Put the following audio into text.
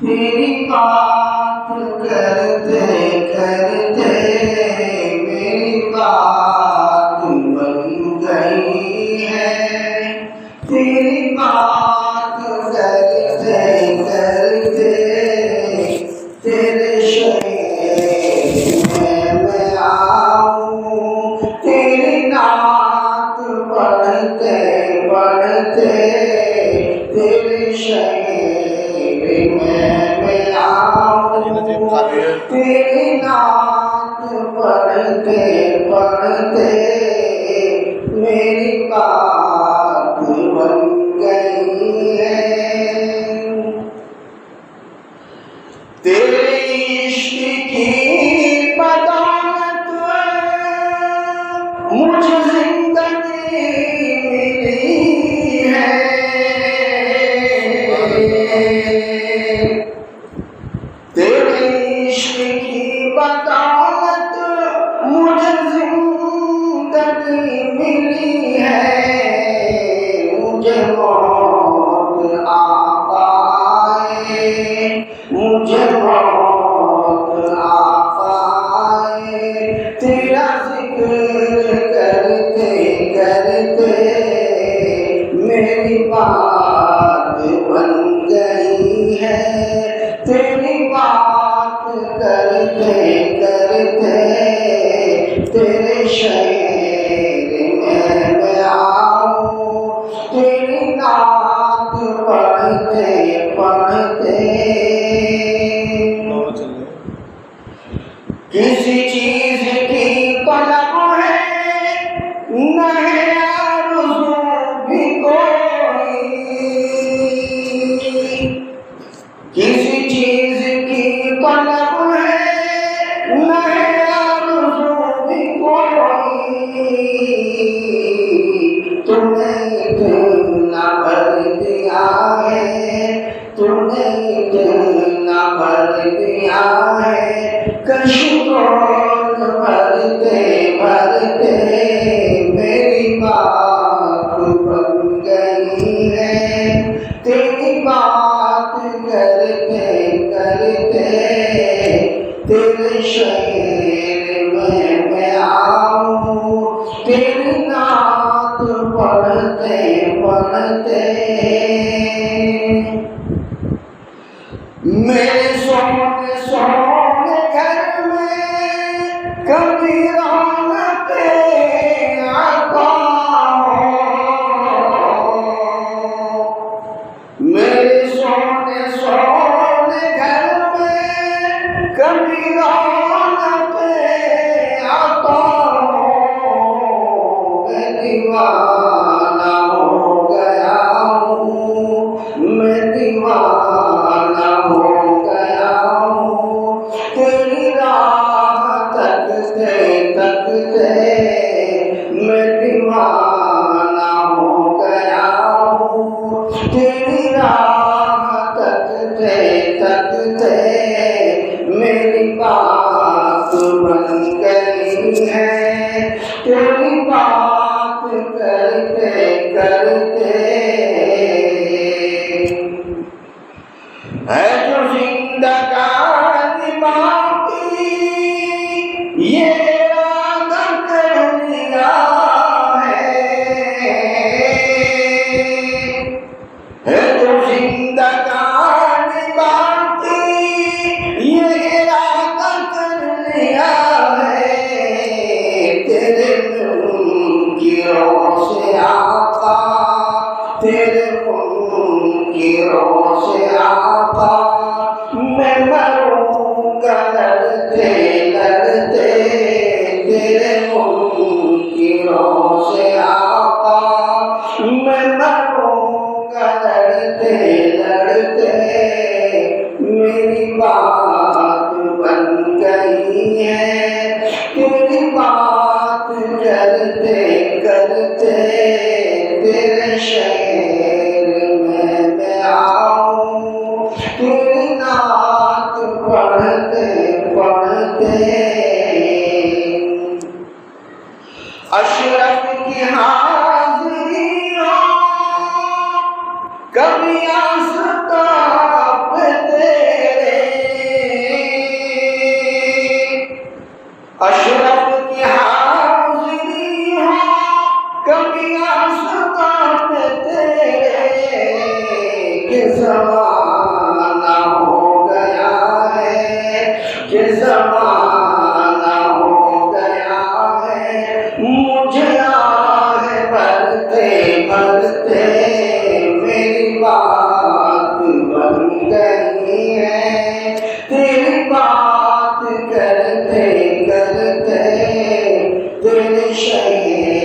تیری بات کرتے کرتے میری بات بن گئی ہے، تیری بات کرتے کرتے تیرے شہر میں آؤں، تیری نعت پڑھتے پڑھتے تیرے شہر میں آؤں، تیری نعت پڑھتے پڑھتے میری بات بن گئی ہے، تیرے عشق کی بدولت مجھے زندگی ملی ہے، تیرے عشق کی بدولت مجھے زندگی ملی ہے، مجھے موت آ پائے، مجھے موت آ پائے، تیرا ذکر کرتے کرتے میری بات بن گئی ہے، تیری بات کرتے کرتے تیرے شہر میں آؤں، تیری نعت پڑھتے پڑھتے کسی چیز کی طلب ہے نہ ہے آرزو بھی کوئی، کسی چیز کی طلب ہے نہ ہے آرزو بھی کوئی، تمہیں اتنا بھر دیا ہے، تمہیں اتنا بھر دیا ہے کشکول بھرتے بھرتے میری بات بن گئی ہے، تیری بات کرتے کرتے تیرے شہر میں آؤں، تیری نعت پڑھتے پڑھتے میرے سونے سونے گھر میں کبھی رونق عطا ہو، میرے سونے سونے گھر میں کبھی رونق عطا ہو، میں دیوانہ ہو گیا ہوں، میں دیوانہ ہو گیا ہوں، تیری راہ تکتے تکتے میں دیوانہ ہو گیا ہوں، تیری راہ تکتے تکتے میری بات بن گئی ہے، تیری بات کرتے کرتے ہے جو زندگانی باقی یہ ارادہ کر لیا ہے جو زندگانی باقی یہ ارادہ کر لیا ہے، تیرے منکروں سے آقا، تیرے منکروں سے آقا میں مروں گا لڑتے لڑتے، تیرے منکروں سے آقا میں مروں گا لڑتے لڑتے میری بات بن گئی ہے، تیری بات کرتے کرتے تیرے شہر میں آؤں، تیری نعت پڑھتے پڑھتے اشرف کی حاضری ہو کبھی آفتاب تیرے اشرف کی حاضری ہو کبھی آفتاب تیرے کہ زمانہ ہو گیا ہے کہ زمانہ ہو گیا ہے مجھے آہ بھرتے بھرتے میری بات بن گئی ہے تیری بات کرتے کرتے تیرے شہر